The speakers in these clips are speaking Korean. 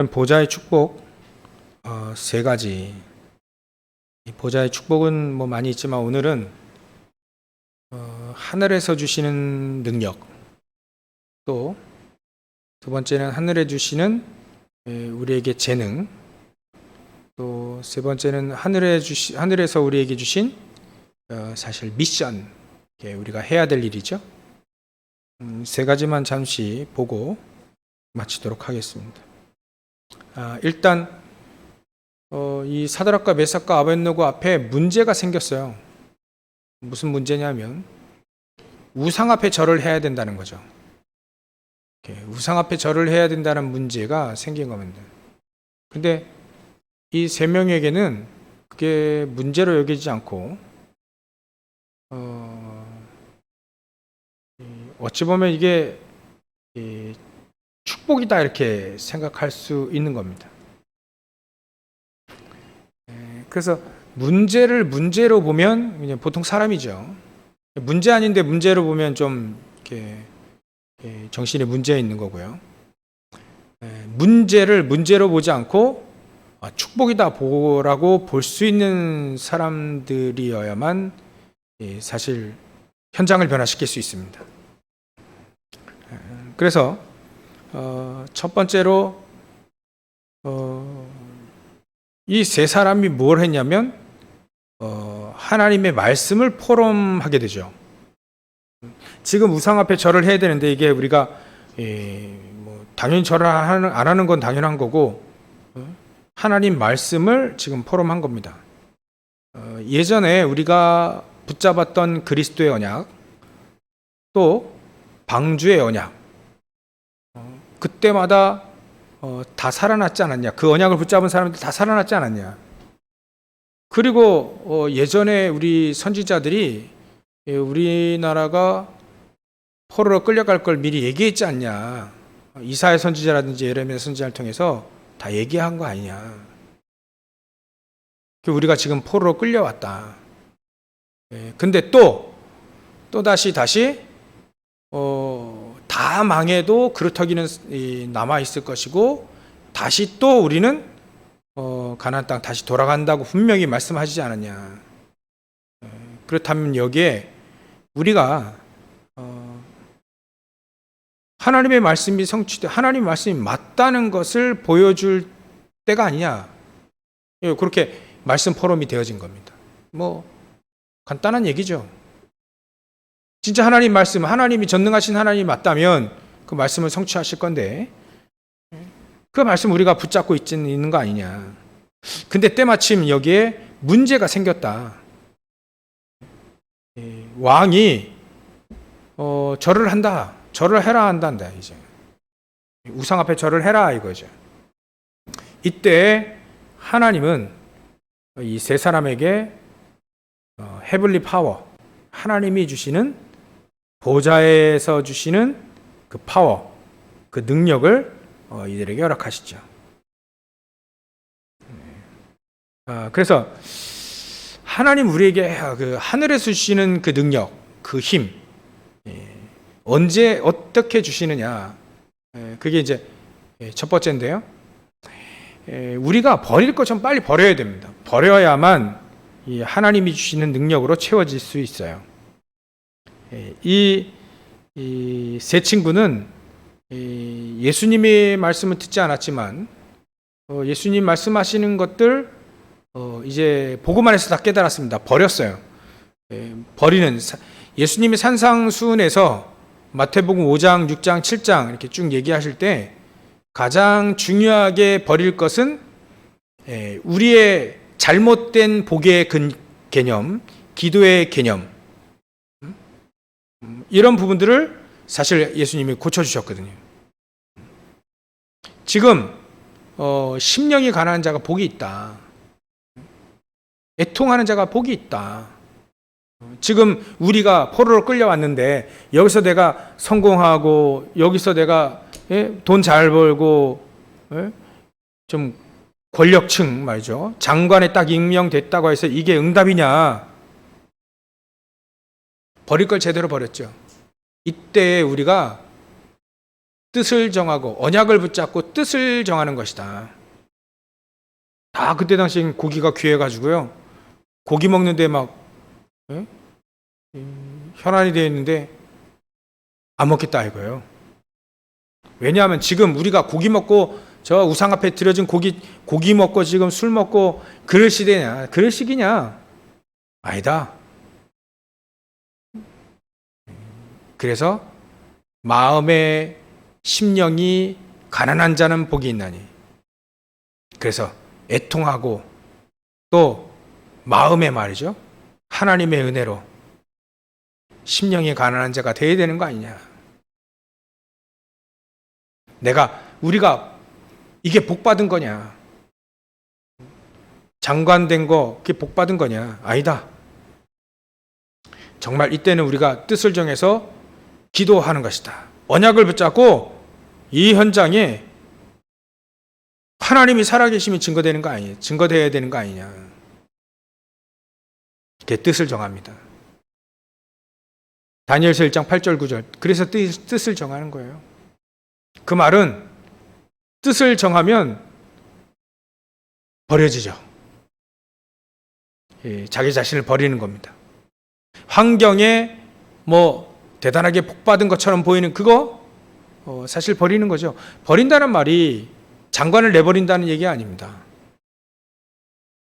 보좌의 축복 세 가지. 이 보좌의 축복은 뭐 많이 있지만 오늘은 하늘에서 주시는 능력, 또 두 번째는 하늘에 주시는 우리에게 재능, 또 세 번째는 하늘에서 우리에게 주신 사실 미션, 우리가 해야 될 일이죠. 세 가지만 잠시 보고 마치도록 하겠습니다. 일단 이 사드락과 메삭과 아벳느고 앞에 문제가 생겼어요. 무슨 문제냐면 우상 앞에 절을 해야 된다는 거죠. 우상 앞에 절을 해야 된다는 문제가 생긴 겁니다. 근데 이 세 명에게는 그게 문제로 여기지 않고 어찌 보면 이게 축복이다 이렇게 생각할 수 있는 겁니다. 그래서 문제를 문제로 보면 그냥 보통 사람이죠. 문제 아닌데 문제로 보면 좀 이렇게 정신에 문제 있는 거고요. 문제를 문제로 보지 않고 축복이다 보라고 볼 수 있는 사람들이어야만 사실 현장을 변화시킬 수 있습니다. 그래서 첫 번째로 이 세 사람이 뭘 했냐면 하나님의 말씀을 포럼하게 되죠. 지금 우상 앞에 절을 해야 되는데 이게 우리가 뭐 당연히 절을 안 하는 건 당연한 거고 하나님 말씀을 지금 포럼한 겁니다. 예전에 우리가 붙잡았던 그리스도의 언약, 또 방주의 언약, 그때마다 다 살아났지 않았냐? 그 언약을 붙잡은 사람들 다 살아났지 않았냐? 그리고 예전에 우리 선지자들이 우리나라가 포로로 끌려갈 걸 미리 얘기했지 않냐? 이사야 선지자라든지 예레미야 선지자를 통해서 다 얘기한 거 아니냐? 우리가 지금 포로로 끌려왔다. 근데 또 다시 다 망해도 그루터기는 남아 있을 것이고 다시 또 우리는 가나안 땅 다시 돌아간다고 분명히 말씀하시지 않았냐. 그렇다면 여기에 우리가 하나님의 말씀이 성취돼 하나님의 말씀이 맞다는 것을 보여줄 때가 아니냐. 그렇게 말씀 포럼이 되어진 겁니다. 뭐 간단한 얘기죠. 진짜 하나님 말씀, 하나님이 전능하신 하나님이 맞다면 그 말씀을 성취하실 건데 그 말씀 우리가 붙잡고 있는 거 아니냐. 근데 때마침 여기에 문제가 생겼다. 왕이 절을 한다. 절을 해라 한단다. 이제 우상 앞에 절을 해라 이거죠. 이때 하나님은 이 세 사람에게 헤블리 파워, 하나님이 주시는 보좌에서 주시는 그 파워, 그 능력을 이들에게 허락하시죠. 그래서 하나님 우리에게 그 하늘에서 주시는 그 능력, 그 힘, 언제 어떻게 주시느냐, 그게 이제 첫 번째인데요. 우리가 버릴 것 좀 빨리 버려야 됩니다. 버려야만 이 하나님이 주시는 능력으로 채워질 수 있어요. 이 세 친구는 예수님의 말씀을 듣지 않았지만 예수님 말씀하시는 것들 이제 보고만 해서 다 깨달았습니다. 버렸어요. 버리는 예수님이 산상수훈에서 마태복음 5장, 6장, 7장 이렇게 쭉 얘기하실 때 가장 중요하게 버릴 것은 우리의 잘못된 복의 개념, 기도의 개념, 이런 부분들을 사실 예수님이 고쳐주셨거든요. 지금 심령이 가난한 자가 복이 있다. 애통하는 자가 복이 있다. 지금 우리가 포로로 끌려왔는데 여기서 내가 성공하고 여기서 내가 돈 잘 벌고 좀 권력층 말이죠. 장관에 딱 임명됐다고 해서 이게 응답이냐? 버릴 걸 제대로 버렸죠. 이때 우리가 뜻을 정하고 언약을 붙잡고 뜻을 정하는 것이다. 다 그때 당시 고기가 귀해가지고요. 고기 먹는데 막 혈안이 되어 있는데 안 먹겠다 이거예요. 왜냐하면 지금 우리가 고기 먹고 저 우상 앞에 드려진 고기 먹고 지금 술 먹고 그럴 시대냐, 그럴 시기냐? 아니다. 그래서 마음의 심령이 가난한 자는 복이 있나니. 그래서 애통하고 또 마음의 말이죠. 하나님의 은혜로 심령이 가난한 자가 되어야 되는 거 아니냐. 우리가 이게 복 받은 거냐? 장관된 거 그게 복 받은 거냐? 아니다. 정말 이때는 우리가 뜻을 정해서 기도하는 것이다. 언약을 붙잡고 이 현장에 하나님이 살아계심이 증거되는 거 아니냐? 증거되어야 되는 거 아니냐? 이렇게 뜻을 정합니다. 다니엘서 1장 8절 9절. 그래서 뜻을 정하는 거예요. 그 말은 뜻을 정하면 버려지죠. 자기 자신을 버리는 겁니다. 환경에 대단하게 복받은 것처럼 보이는 그거 사실 버리는 거죠. 버린다는 말이 장관을 내버린다는 얘기 아닙니다.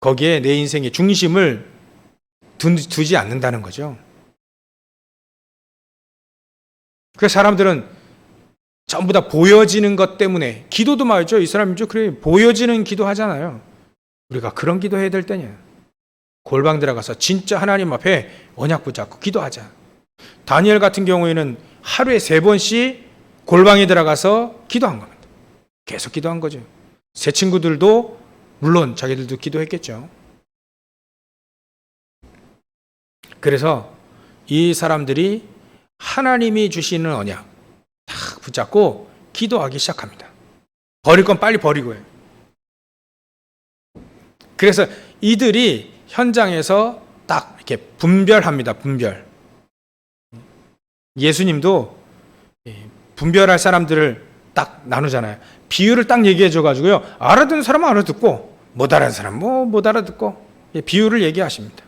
거기에 내 인생의 중심을 두지 않는다는 거죠. 그래서 사람들은 전부 다 보여지는 것 때문에 기도도 말이죠. 이 사람이죠. 그래 보여지는 기도 하잖아요. 우리가 그런 기도 해야 될 때냐. 골방 들어가서 진짜 하나님 앞에 언약 붙잡고 기도하자. 다니엘 같은 경우에는 하루에 3번씩 골방에 들어가서 기도한 겁니다. 계속 기도한 거죠. 새 친구들도 물론 자기들도 기도했겠죠. 그래서 이 사람들이 하나님이 주시는 언약 딱 붙잡고 기도하기 시작합니다. 버릴 건 빨리 버리고 해요. 그래서 이들이 현장에서 딱 이렇게 분별합니다. 분별. 예수님도 분별할 사람들을 딱 나누잖아요. 비유를 딱 얘기해 줘가지고요. 알아듣는 사람은 알아듣고 못 알아듣는 사람은 못 알아듣고 비유를 얘기하십니다.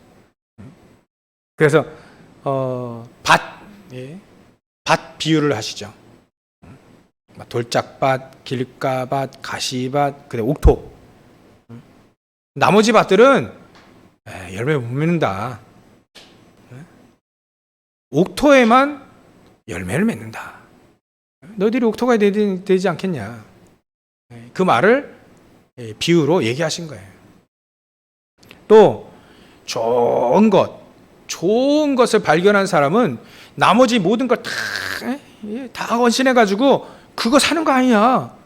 그래서 밭 비유를 하시죠. 돌짝밭, 길가밭, 가시밭, 그다음 옥토. 나머지 밭들은 열매 못 맺는다. 옥토에만 열매를 맺는다. 너희들이 옥토가 되지 않겠냐. 그 말을 비유로 얘기하신 거예요. 또 좋은 것을 발견한 사람은 나머지 모든 걸 다 헌신해가지고 그거 사는 거 아니야.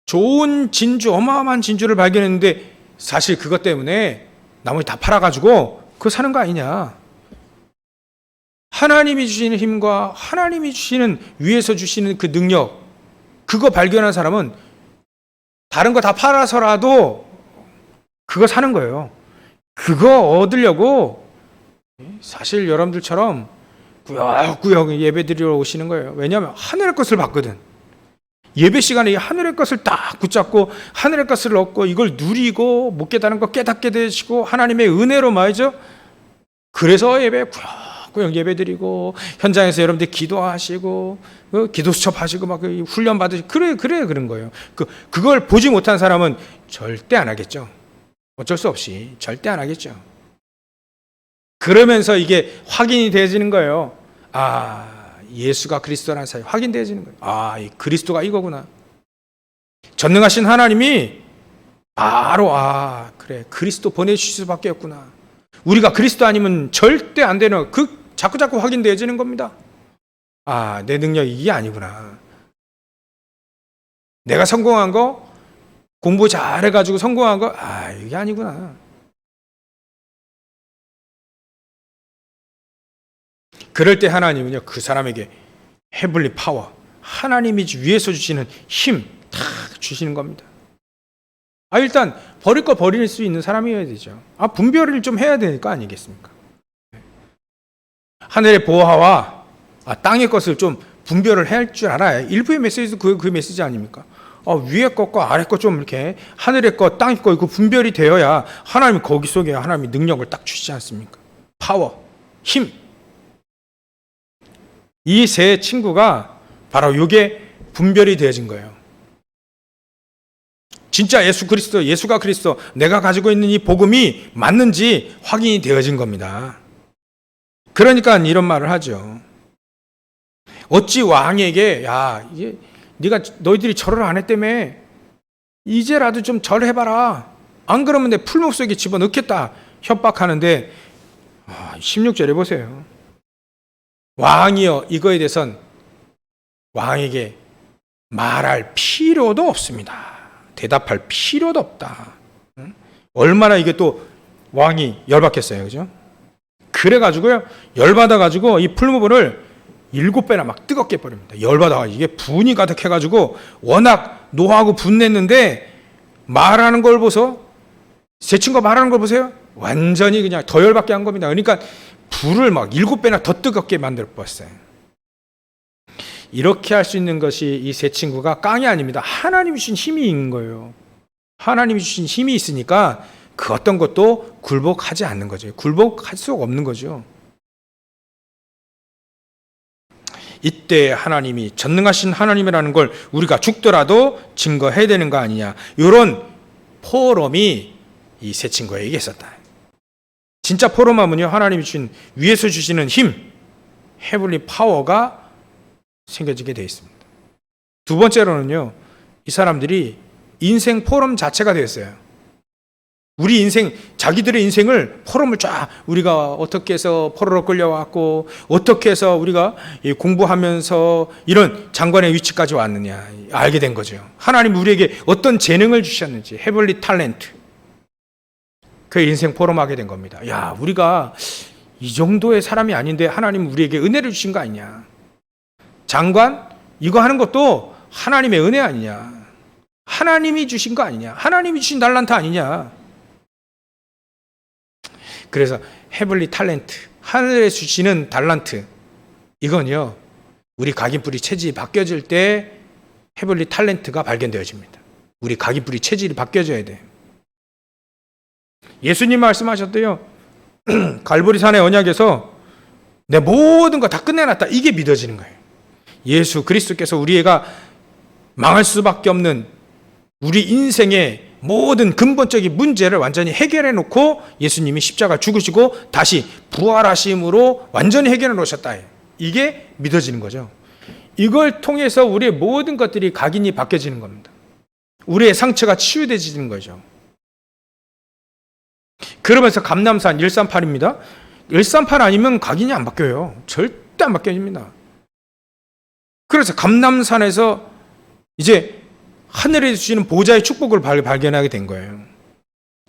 좋은 진주, 어마어마한 진주를 발견했는데 사실 그것 때문에 나머지 다 팔아가지고 그거 사는 거 아니냐. 하나님이 주시는 힘과 하나님이 주시는 위에서 주시는 그 능력, 그거 발견한 사람은 다른 거 다 팔아서라도 그거 사는 거예요. 그거 얻으려고 사실 여러분들처럼 꾸역꾸역 예배 드리러 오시는 거예요. 왜냐하면 하늘의 것을 받거든. 예배 시간에 이 하늘의 것을 딱 붙잡고 하늘의 것을 얻고 이걸 누리고 못 깨달은 거 깨닫게 되시고 하나님의 은혜로 말이죠. 그래서 예배 꾸역꾸역 예배 드리고 현장에서 여러분들 기도하시고 기도 수첩하시고 막 훈련 받으시고 그래 그런 거예요. 그걸 보지 못한 사람은 절대 안 하겠죠. 어쩔 수 없이 절대 안 하겠죠. 그러면서 이게 확인이 되어지는 거예요. 예수가 그리스도라는 사실이 확인되어지는 거예요. 이 그리스도가 이거구나. 전능하신 하나님이 바로 그래 그리스도 보내주실 수밖에 없구나. 우리가 그리스도 아니면 절대 안 되는 자꾸 확인되어지는 겁니다. 내 능력이 이게 아니구나. 내가 성공한 거 공부 잘해가지고 성공한 거 이게 아니구나. 그럴 때 하나님은요 그 사람에게 헤블리 파워, 하나님이 위에서 주시는 힘 다 주시는 겁니다. 일단 버릴 거 버릴 수 있는 사람이어야 되죠. 분별을 좀 해야 될 거 아니겠습니까? 하늘의 보화와 땅의 것을 좀 분별을 해야 할 줄 알아요. 일부의 메시지도 그 메시지 아닙니까? 위에 것과 아래 것 좀 이렇게 하늘의 것, 땅의 것 이거 분별이 되어야 하나님이 거기 속에 하나님이 능력을 딱 주시지 않습니까? 파워, 힘. 이 세 친구가 바로 이게 분별이 되어진 거예요. 진짜 예수 그리스도, 예수가 그리스도, 내가 가지고 있는 이 복음이 맞는지 확인이 되어진 겁니다. 그러니까 이런 말을 하죠. 어찌 왕에게 이게 너희들이 절을 안 했다며 이제라도 좀 절해봐라. 안 그러면 내 풀목 속에 집어넣겠다. 협박하는데 16절에 보세요. 왕이여 이거에 대해선 왕에게 말할 필요도 없습니다. 대답할 필요도 없다. 얼마나 이게 또 왕이 열받겠어요. 그죠? 그래가지고요. 열받아가지고 이 풀무불을 7배나 막 뜨겁게 버립니다. 열받아가지고 이게 분이 가득해가지고 워낙 노하고 분냈는데 말하는 걸 보소. 제 친구가 말하는 걸 보세요. 완전히 그냥 더 열받게 한 겁니다. 그러니까 불을 막 7배나 더 뜨겁게 만들어 봤어요. 이렇게 할 수 있는 것이 이 세 친구가 깡이 아닙니다. 하나님이 주신 힘이 있는 거예요. 하나님이 주신 힘이 있으니까 그 어떤 것도 굴복하지 않는 거죠. 굴복할 수 없는 거죠. 이때 하나님이 전능하신 하나님이라는 걸 우리가 죽더라도 증거해야 되는 거 아니냐. 이런 포럼이 이 세 친구에게 있었다. 진짜 포럼하면요. 하나님이 주신 위에서 주시는 힘, 헤블리 파워가 생겨지게 되어 있습니다. 두 번째로는요. 이 사람들이 인생 포럼 자체가 되었어요. 우리 인생, 자기들의 인생을 포럼을 쫙 우리가 어떻게 해서 포로로 끌려왔고 어떻게 해서 우리가 공부하면서 이런 장관의 위치까지 왔느냐 알게 된 거죠. 하나님 우리에게 어떤 재능을 주셨는지 헤블리 탤런트 그 인생 포럼하게 된 겁니다. 우리가 이 정도의 사람이 아닌데 하나님 우리에게 은혜를 주신 거 아니냐. 장관 이거 하는 것도 하나님의 은혜 아니냐. 하나님이 주신 거 아니냐. 하나님이 주신 달란트 아니냐. 그래서 헤블리 탤런트 하늘에 주시는 달란트 이건요 우리 각인뿌리 체질이 바뀌어질 때 헤블리 탤런트가 발견되어집니다. 우리 각인뿌리 체질이 바뀌어져야 돼요. 예수님 말씀하셨대요. 갈보리산의 언약에서 내 모든 거 다 끝내놨다. 이게 믿어지는 거예요. 예수 그리스도께서 우리가 망할 수밖에 없는 우리 인생의 모든 근본적인 문제를 완전히 해결해 놓고 예수님이 십자가 죽으시고 다시 부활하심으로 완전히 해결해 놓으셨다. 이게 믿어지는 거죠. 이걸 통해서 우리의 모든 것들이 각인이 바뀌어지는 겁니다. 우리의 상처가 치유되지는 거죠. 그러면서 감남산 138입니다. 138 아니면 각인이 안 바뀌어요. 절대 안 바뀌어집니다. 그래서 감남산에서 이제 하늘에 주시는 보좌의 축복을 발견하게 된 거예요.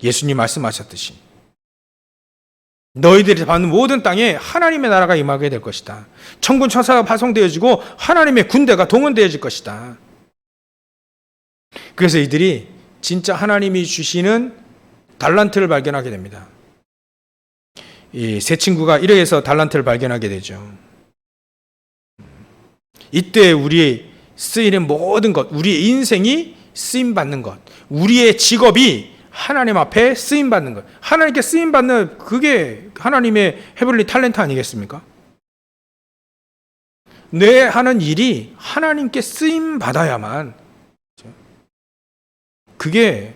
예수님 말씀하셨듯이 너희들이 받는 모든 땅에 하나님의 나라가 임하게 될 것이다. 천군 천사가 파송되어지고 하나님의 군대가 동원되어질 것이다. 그래서 이들이 진짜 하나님이 주시는 달란트를 발견하게 됩니다. 이 세 친구가 이래서 달란트를 발견하게 되죠. 이때 우리의 쓰이는 모든 것, 우리의 인생이 쓰임받는 것, 우리의 직업이 하나님 앞에 쓰임받는 것, 하나님께 쓰임받는 그게 하나님의 헤블리 탤런트 아니겠습니까? 내 하는 일이 하나님께 쓰임받아야만 그게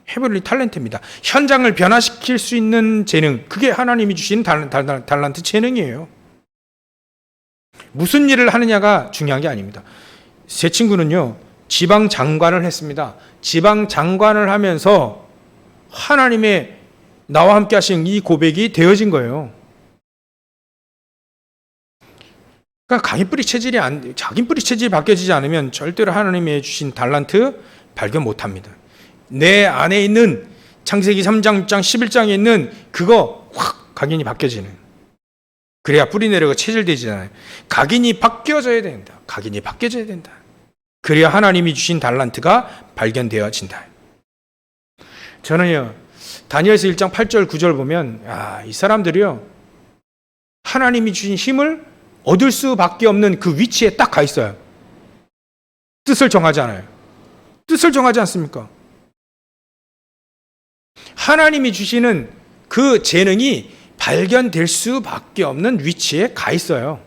헤블리 탤런트입니다. 현장을 변화시킬 수 있는 재능, 그게 하나님이 주신 달란트 재능이에요. 무슨 일을 하느냐가 중요한 게 아닙니다. 제 친구는요, 지방 장관을 했습니다. 지방 장관을 하면서 하나님의 나와 함께 하신 이 고백이 되어진 거예요. 그러니까 각인뿌리 체질이 바뀌어지지 않으면 절대로 하나님이 주신 달란트 발견 못 합니다. 내 안에 있는 창세기 3장, 6장, 11장에 있는 그거 확 각인이 바뀌어지는. 그래야 뿌리 내려가 체질되지잖아요. 각인이 바뀌어져야 된다. 각인이 바뀌어져야 된다. 그래야 하나님이 주신 달란트가 발견되어진다. 저는요, 다니엘서 1장 8절 9절 보면 이 사람들이요 하나님이 주신 힘을 얻을 수밖에 없는 그 위치에 딱 가 있어요. 뜻을 정하지 않아요. 뜻을 정하지 않습니까? 하나님이 주시는 그 재능이 발견될 수밖에 없는 위치에 가 있어요.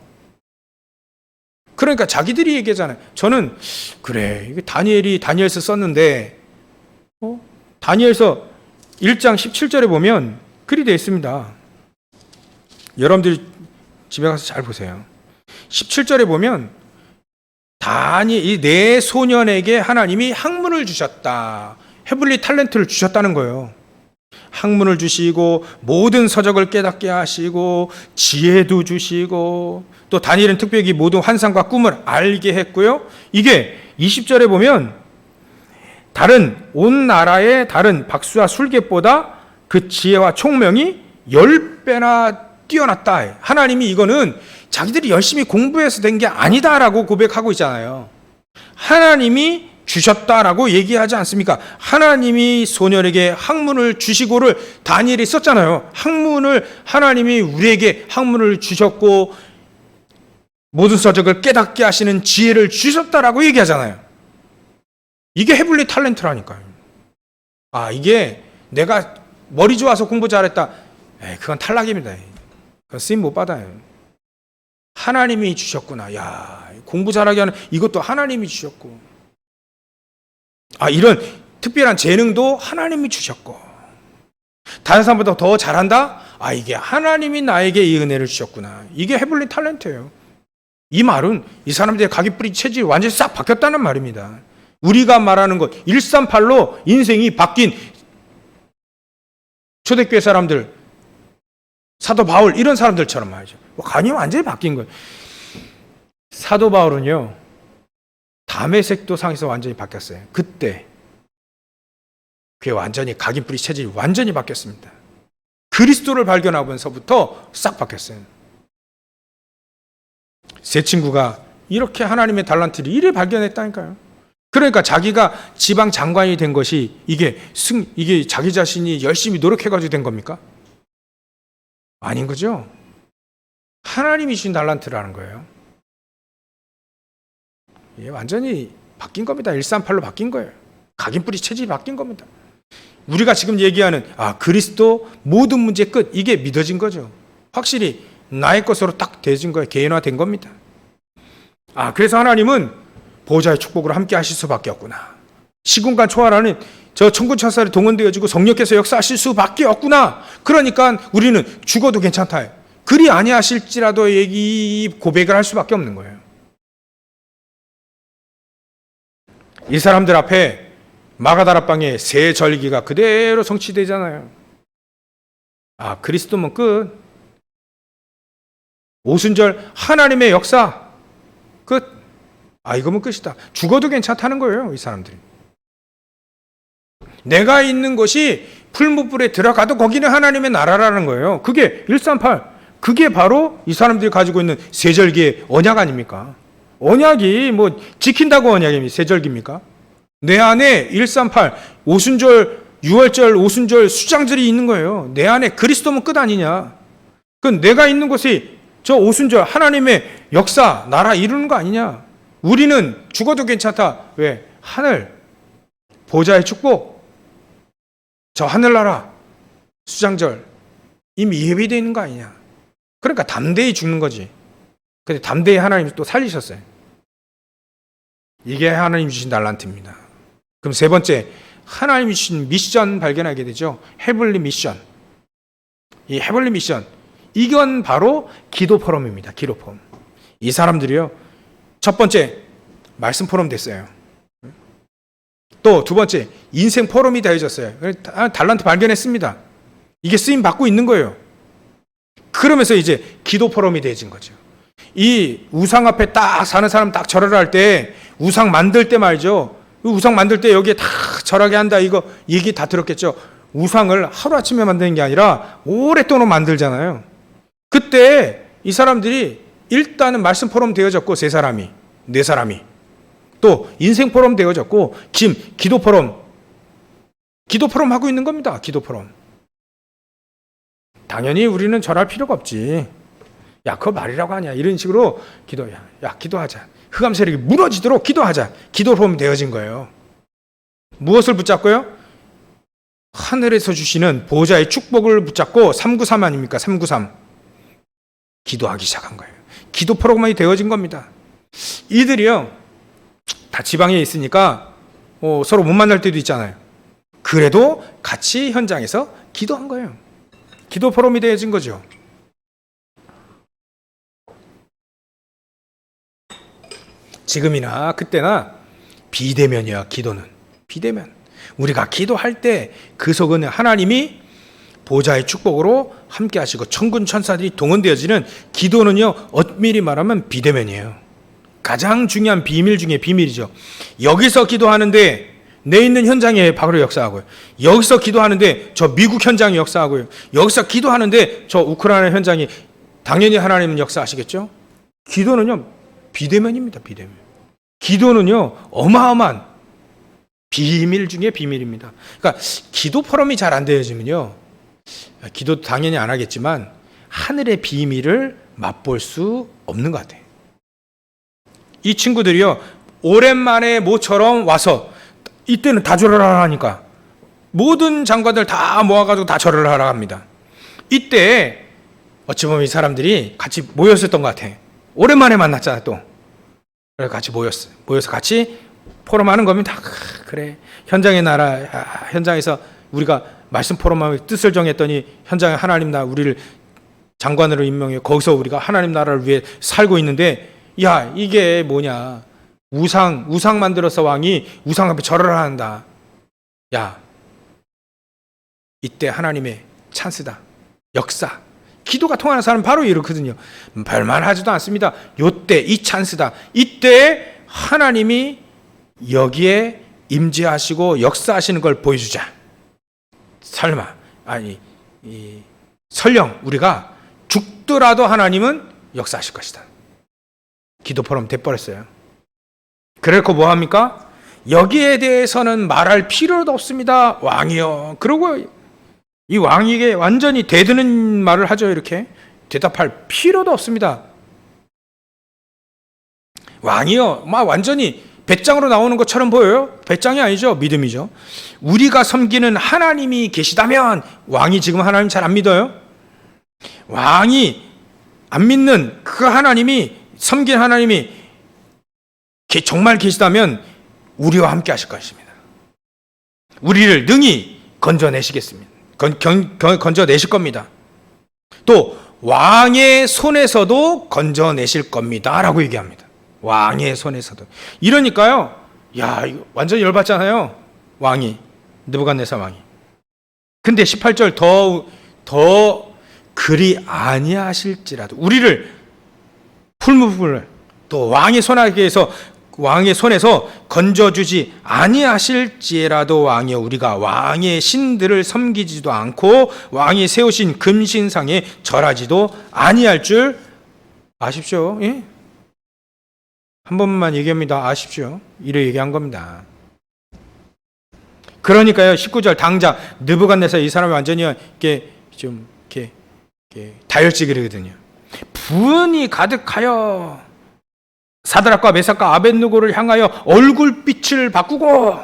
그러니까 자기들이 얘기하잖아요. 저는 그래, 이게 다니엘서 썼는데 다니엘서 1장 17절에 보면 글이 되어 있습니다. 여러분들이 집에 가서 잘 보세요. 17절에 보면 이 네 소년에게 하나님이 학문을 주셨다. 헤블리 탤런트를 주셨다는 거예요. 학문을 주시고 모든 서적을 깨닫게 하시고 지혜도 주시고 또 다니엘은 특별히 모든 환상과 꿈을 알게 했고요. 이게 20절에 보면 온 나라의 다른 박수와 술객보다 그 지혜와 총명이 10배나 뛰어났다. 하나님이 이거는 자기들이 열심히 공부해서 된 게 아니다라고 고백하고 있잖아요. 하나님이 주셨다라고 얘기하지 않습니까? 하나님이 소년에게 학문을 주시고를 다니엘이 썼잖아요. 하나님이 우리에게 학문을 주셨고 모든 서적을 깨닫게 하시는 지혜를 주셨다라고 얘기하잖아요. 이게 헤블리 탤런트라니까요. 이게 내가 머리 좋아서 공부 잘했다. 그건 탈락입니다. 그건 쓰임 못 받아요. 하나님이 주셨구나. 공부 잘하게 하는 이것도 하나님이 주셨고. 이런 특별한 재능도 하나님이 주셨고. 다른 사람보다 더 잘한다? 이게 하나님이 나에게 이 은혜를 주셨구나. 이게 헤블리 탤런트예요. 이 말은 이 사람들의 각인뿌리 체질이 완전히 싹 바뀌었다는 말입니다. 우리가 말하는 것 138로 인생이 바뀐 초대교회 사람들, 사도 바울 이런 사람들처럼 말이죠. 간이 완전히 바뀐 거예요. 사도 바울은요, 다메섹도 상에서 완전히 바뀌었어요. 그때 그게 완전히 각인뿌리 체질이 완전히 바뀌었습니다. 그리스도를 발견하면서부터 싹 바뀌었어요. 세 친구가 이렇게 하나님의 달란트를 이래 발견했다니까요. 그러니까 자기가 지방 장관이 된 것이 이게 자기 자신이 열심히 노력해가지고 된 겁니까? 아닌 거죠. 하나님이 주신 달란트라는 거예요. 이게 완전히 바뀐 겁니다. 138로 바뀐 거예요. 각인뿌리 체질이 바뀐 겁니다. 우리가 지금 얘기하는 그리스도 모든 문제 끝, 이게 믿어진 거죠. 확실히 나의 것으로 딱 되어진 거예요. 개인화된 겁니다. 그래서 하나님은 보호자의 축복으로 함께 하실 수밖에 없구나. 시공간 초월하는 저 천군천사를 동원되어지고 성령께서 역사하실 수밖에 없구나. 그러니까 우리는 죽어도 괜찮다. 그리 아니하실지라도 이 고백을 할 수밖에 없는 거예요. 이 사람들 앞에 마가다락방에 세 절기가 그대로 성취되잖아요. 그리스도면 끝. 오순절 하나님의 역사 끝. 이거면 끝이다. 죽어도 괜찮다는 거예요, 이 사람들이. 내가 있는 것이 풀무불에 들어가도 거기는 하나님의 나라라는 거예요. 그게 138. 그게 바로 이 사람들이 가지고 있는 세절기의 언약 아닙니까? 언약이 지킨다고 언약이 세절기입니까? 내 안에 138 오순절, 6월절, 오순절 수장절이 있는 거예요. 내 안에 그리스도면 끝 아니냐? 그건 내가 있는 곳이 저 오순절 하나님의 역사, 나라 이루는 거 아니냐? 우리는 죽어도 괜찮다. 왜? 하늘, 보좌의 축복, 저 하늘나라, 수장절 이미 예비되어 있는 거 아니냐? 그러니까 담대히 죽는 거지. 근데 담대히 하나님이 또 살리셨어요. 이게 하나님 주신 달란트입니다. 그럼 세 번째, 하나님이 주신 미션 발견하게 되죠. 헤블리 미션. 이 헤블리 미션, 이건 바로 기도 포럼입니다. 기도 포럼. 이 사람들이요, 첫 번째 말씀 포럼 됐어요. 또 두 번째 인생 포럼이 되어졌어요. 달란트 발견했습니다. 이게 쓰임 받고 있는 거예요. 그러면서 이제 기도 포럼이 되어진 거죠. 이 우상 앞에 딱 사는 사람 딱 절을 할 때 우상 만들 때 말이죠. 우상 만들 때 여기에 다 절하게 한다, 이거 얘기 다 들었겠죠. 우상을 하루아침에 만드는 게 아니라 오랫동안 만들잖아요. 그때 이 사람들이 일단은 말씀 포럼 되어졌고 네 사람이 또 인생 포럼 되어졌고 지금 기도 포럼 하고 있는 겁니다. 기도 포럼. 당연히 우리는 절할 필요가 없지. 야, 그거 말이라고 하냐. 이런 식으로 야, 기도하자. 흑암 세력이 무너지도록 기도하자. 기도 포럼이 되어진 거예요. 무엇을 붙잡고요? 하늘에서 주시는 보호자의 축복을 붙잡고 393 아닙니까? 393. 기도하기 시작한 거예요. 기도 프로그램이 되어진 겁니다. 이들이요, 다 지방에 있으니까 서로 못 만날 때도 있잖아요. 그래도 같이 현장에서 기도한 거예요. 기도 포럼이 되어진 거죠. 지금이나 그때나 비대면이야. 기도는 비대면. 우리가 기도할 때 그 속은 하나님이 보좌의 축복으로 함께 하시고 천군 천사들이 동원되어지는 기도는요, 엄밀히 말하면 비대면이에요. 가장 중요한 비밀 중에 비밀이죠. 여기서 기도하는데 내 있는 현장에 바로 역사하고요. 여기서 기도하는데 저 미국 현장이 역사하고요. 여기서 기도하는데 저 우크라이나 현장이 당연히 하나님은 역사하시겠죠. 기도는요, 비대면입니다. 비대면. 기도는요, 어마어마한 비밀 중에 비밀입니다. 그러니까 기도 포럼이 잘 안 되어지면요, 기도 당연히 안 하겠지만 하늘의 비밀을 맛볼 수 없는 것 같아요. 이 친구들이요, 오랜만에 모처럼 와서 이때는 다 절을 하라 하니까 모든 장관들 다 모아가지고 다 절을 하라 합니다. 이때 어찌 보면 이 사람들이 같이 모였었던 것 같아. 오랜만에 만났잖아 또. 그래서 같이 모여서 같이 포럼하는 겁니다. 그래, 현장의 나라, 현장에서 우리가 말씀 포럼하면 뜻을 정했더니 현장에 하나님 나라 우리를 장관으로 임명해 거기서 우리가 하나님 나라를 위해 살고 있는데, 야, 이게 뭐냐, 우상 만들어서 왕이 우상 앞에 절을 한다. 야, 이때 하나님의 찬스다. 역사. 기도가 통하는 사람은 바로 이렇거든요. 별말 하지도 않습니다. 요때 이 찬스다. 이때 하나님이 여기에 임재하시고 역사하시는 걸 보여주자. 설령 우리가 죽더라도 하나님은 역사하실 것이다. 기도 포럼 돼버렸어요. 그래서 뭐 합니까? 여기에 대해서는 말할 필요도 없습니다. 왕이요. 그러고 이 왕에게 완전히 대드는 말을 하죠. 이렇게 대답할 필요도 없습니다. 왕이요, 막 완전히 배짱으로 나오는 것처럼 보여요. 배짱이 아니죠. 믿음이죠. 우리가 섬기는 하나님이 계시다면, 왕이 지금 하나님 잘 안 믿어요. 왕이 안 믿는 그 하나님이, 섬긴 하나님이 정말 계시다면 우리와 함께 하실 것입니다. 우리를 능히 건져내시겠습니다. 건져내실 겁니다. 또 왕의 손에서도 건져내실 겁니다 라고 얘기합니다. 왕의 손에서도. 이러니까요, 야, 이거 완전히 열받잖아요. 왕이, 느부갓네살 왕이. 근데 18절 더 그리 아니하실지라도, 우리를 풀무불을 또 왕의 손에서 건져주지 아니하실지라도 왕이여, 우리가 왕의 신들을 섬기지도 않고 왕이 세우신 금신상에 절하지도 아니할 줄 아십시오. 예? 한 번만 얘기합니다. 아십시오. 이래 얘기한 겁니다. 그러니까요, 19절 당장 느부갓네살 이 사람이 완전히 이렇게 다혈질이거든요. 분이 가득하여 사드락과 메삭과 아벳느고를 향하여 얼굴빛을 바꾸고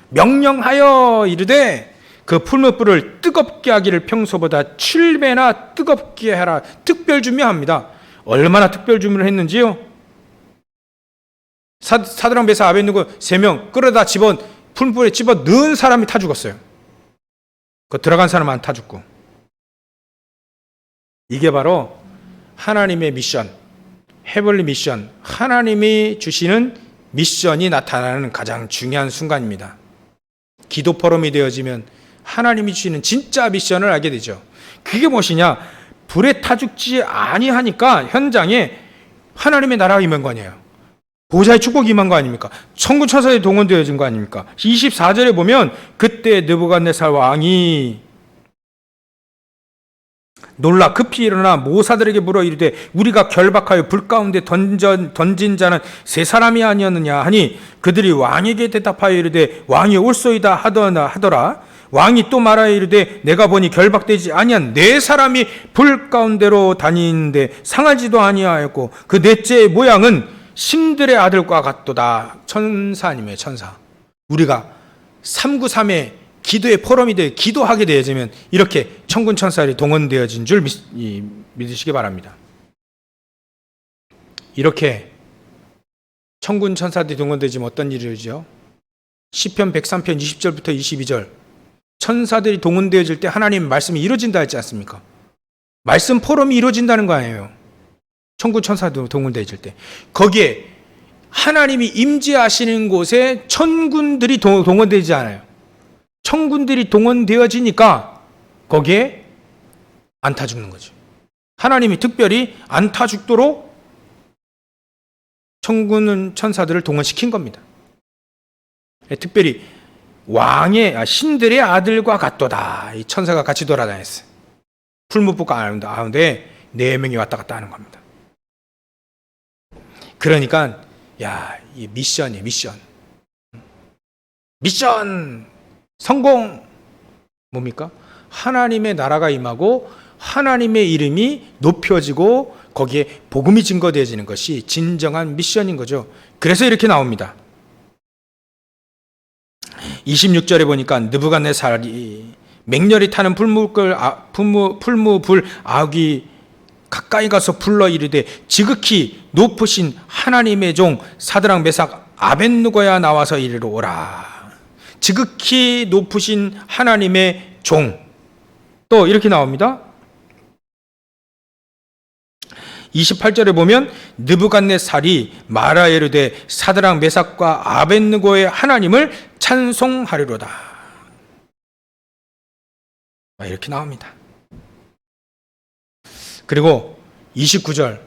명령하여 이르되 그 풀무불을 뜨겁게 하기를 평소보다 7배나 뜨겁게 해라. 특별 준비합니다. 얼마나 특별 준비를 했는지요? 사드락 메삭 아벳느고 3명 끌어다 풀무불에 집어 넣은 사람이 타 죽었어요. 그 들어간 사람은 안 타 죽고. 이게 바로 하나님의 미션, 헤블리 미션, 하나님이 주시는 미션이 나타나는 가장 중요한 순간입니다. 기도 포럼이 되어지면 하나님이 주시는 진짜 미션을 알게 되죠. 그게 무엇이냐? 불에 타 죽지 아니하니까 현장에 하나님의 나라가 임한 거 아니에요. 보좌의 축복이 임한 거 아닙니까? 천군 천사들이 동원되어진 거 아닙니까? 24절에 보면 그때 느부갓네살 왕이 놀라 급히 일어나 모사들에게 물어 이르되 우리가 결박하여 불 가운데 던진 자는 3 아니었느냐 하니 그들이 왕에게 대답하여 이르되 왕이 올소이다 하더라. 왕이 또 말하여 이르되 내가 보니 결박되지 아니한 네 사람이 불 가운데로 다니는데 상하지도 아니하였고 그 넷째의 모양은 신들의 아들과 같도다. 천사 아니에요, 천사. 우리가 393의 기도의 포럼이 되어 기도하게 되어지면 이렇게 천군 천사들이 동원되어진 줄 믿으시기 바랍니다. 이렇게 천군 천사들이 동원되지면 어떤 일이 일어나죠? 시편 103편 20절부터 22절 천사들이 동원되어질 때 하나님 말씀이 이루어진다 했지 않습니까? 말씀 포럼이 이루어진다는 거 아니에요. 천군 천사도 동원되어질 때 거기에 하나님이 임재하시는 곳에 천군들이 동원되지 않아요. 천군들이 동원되어지니까 거기에 안타 죽는 거죠. 하나님이 특별히 안타 죽도록 천군 천사들을 동원시킨 겁니다. 특별히 신들의 아들과 같도다. 이 천사가 같이 돌아다녔어요. 풀무불 가운데 4명이 왔다 갔다 하는 겁니다. 그러니까 이 미션이에요, 미션 성공. 뭡니까? 하나님의 나라가 임하고 하나님의 이름이 높여지고 거기에 복음이 증거되어지는 것이 진정한 미션인 거죠. 그래서 이렇게 나옵니다. 26절에 보니까 느부갓네살이 맹렬히 타는 풀무불 아귀 가까이 가서 불러 이르되 지극히 높으신 하나님의 종 사드락 메삭 아벳느고야 나와서 이리로 오라. 지극히 높으신 하나님의 종. 또 이렇게 나옵니다. 28절에 보면 느부갓네살이 말하여 이르되 사드락 메삭과 아벳느고의 하나님을 찬송하리로다. 이렇게 나옵니다. 그리고 29절,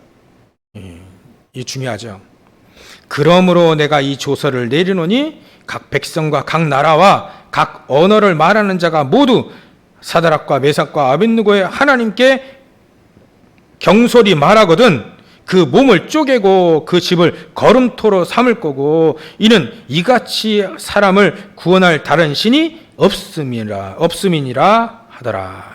이 중요하죠. 그러므로 내가 이 조서를 내리노니 각 백성과 각 나라와 각 언어를 말하는 자가 모두 사드락과 메삭과 아벳느고의 하나님께 경솔히 말하거든 그 몸을 쪼개고 그 집을 거름토로 삼을 거고 이는 이같이 사람을 구원할 다른 신이 없음이니라 하더라.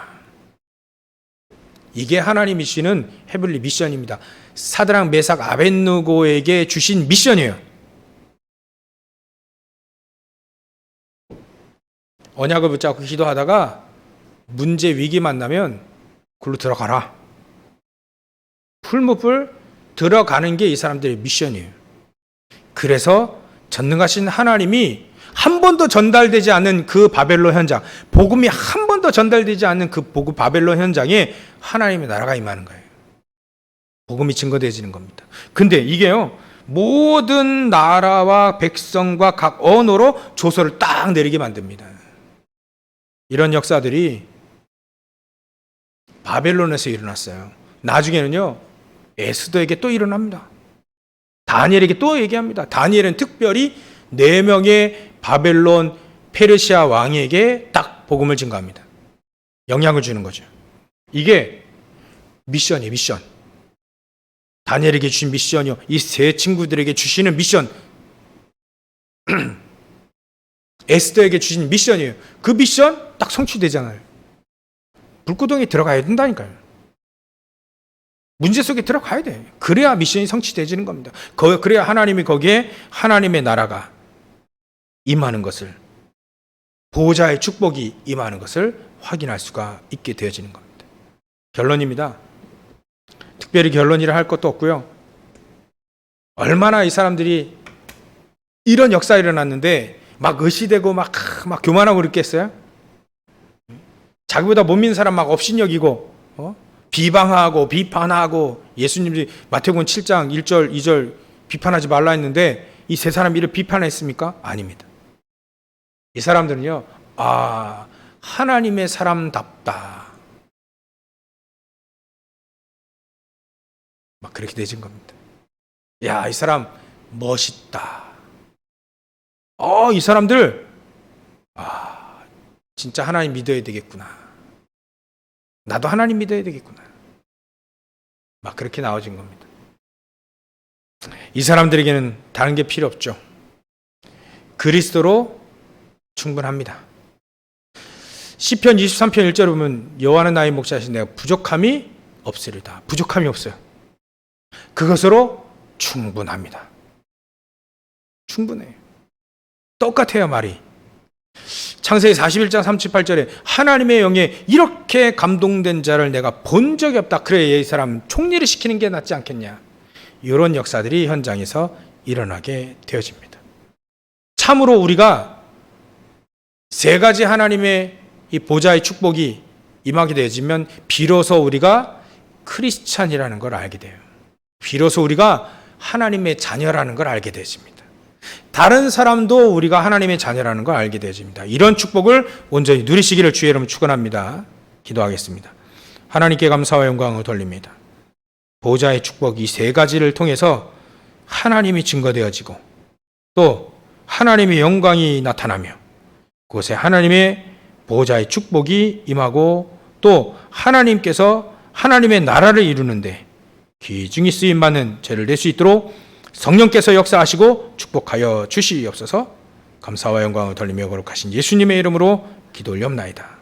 이게 하나님이 주시는 헤블리 미션입니다. 사드락 메삭 아벳느고에게 주신 미션이에요. 언약을 붙잡고 기도하다가 문제 위기 만나면 굴로 들어가라. 풀무불 들어가는 게 이 사람들의 미션이에요. 그래서 전능하신 하나님이 한 번도 전달되지 않은 그 바벨론 현장, 복음이 한 번도 전달되지 않는 그 바벨론 현장에 하나님의 나라가 임하는 거예요. 복음이 증거되어지는 겁니다. 근데 이게요, 모든 나라와 백성과 각 언어로 조서를 딱 내리게 만듭니다. 이런 역사들이 바벨론에서 일어났어요. 나중에는요, 에스더에게 또 일어납니다. 다니엘에게 또 얘기합니다. 다니엘은 특별히 4명의 바벨론 페르시아 왕에게 딱 복음을 증거합니다. 영향을 주는 거죠. 이게 미션이에요, 미션. 다니엘에게 주신 미션이요. 이 세 친구들에게 주시는 미션. 에스더에게 주신 미션이에요. 그 미션 딱 성취되잖아요. 불구덩이에 들어가야 된다니까요. 문제 속에 들어가야 돼. 그래야 미션이 성취되지는 겁니다. 그래야 하나님이 거기에 하나님의 나라가 임하는 것을, 보호자의 축복이 임하는 것을 확인할 수가 있게 되어지는 겁니다. 결론입니다. 특별히 결론이라 할 것도 없고요. 얼마나 이 사람들이 이런 역사가 일어났는데 막 의시되고 막 교만하고 그랬겠어요? 자기보다 못 믿는 사람 막 업신여기고 비방하고 비판하고, 예수님이 마태복음 7장 1절 2절 비판하지 말라 했는데 이 세 사람 이를 비판했습니까? 아닙니다. 이 사람들은요, 하나님의 사람답다, 막 그렇게 되진 겁니다. 야, 이 사람 멋있다. 이 사람들 진짜 하나님 믿어야 되겠구나. 나도 하나님 믿어야 되겠구나. 막 그렇게 나와진 겁니다. 이 사람들에게는 다른 게 필요 없죠. 그리스도로 충분합니다. 시편 23편 1절에 보면 여호와는 나의 목자이신 내가 부족함이 없으리다. 부족함이 없어요. 그것으로 충분합니다. 충분해요. 똑같아요, 말이. 창세기 41장 38절에 하나님의 영에 이렇게 감동된 자를 내가 본 적이 없다. 그래, 이 사람 총리를 시키는 게 낫지 않겠냐. 이런 역사들이 현장에서 일어나게 되어집니다. 참으로 우리가 세 가지 하나님의 이 보좌의 축복이 임하게 되어지면 비로소 우리가 크리스찬이라는 걸 알게 돼요. 비로소 우리가 하나님의 자녀라는 걸 알게 되어집니다. 다른 사람도 우리가 하나님의 자녀라는 걸 알게 되어집니다. 이런 축복을 온전히 누리시기를 주의 이름으로 축원합니다. 기도하겠습니다. 하나님께 감사와 영광을 돌립니다. 보좌의 축복 이 세 가지를 통해서 하나님이 증거되어지고 또 하나님의 영광이 나타나며 그곳에 하나님의 보좌의 축복이 임하고 또 하나님께서 하나님의 나라를 이루는데 귀중히 쓰임받는 죄를 낼 수 있도록 성령께서 역사하시고 축복하여 주시옵소서. 감사와 영광을 돌리며 거룩하신 예수님의 이름으로 기도 올리옵나이다.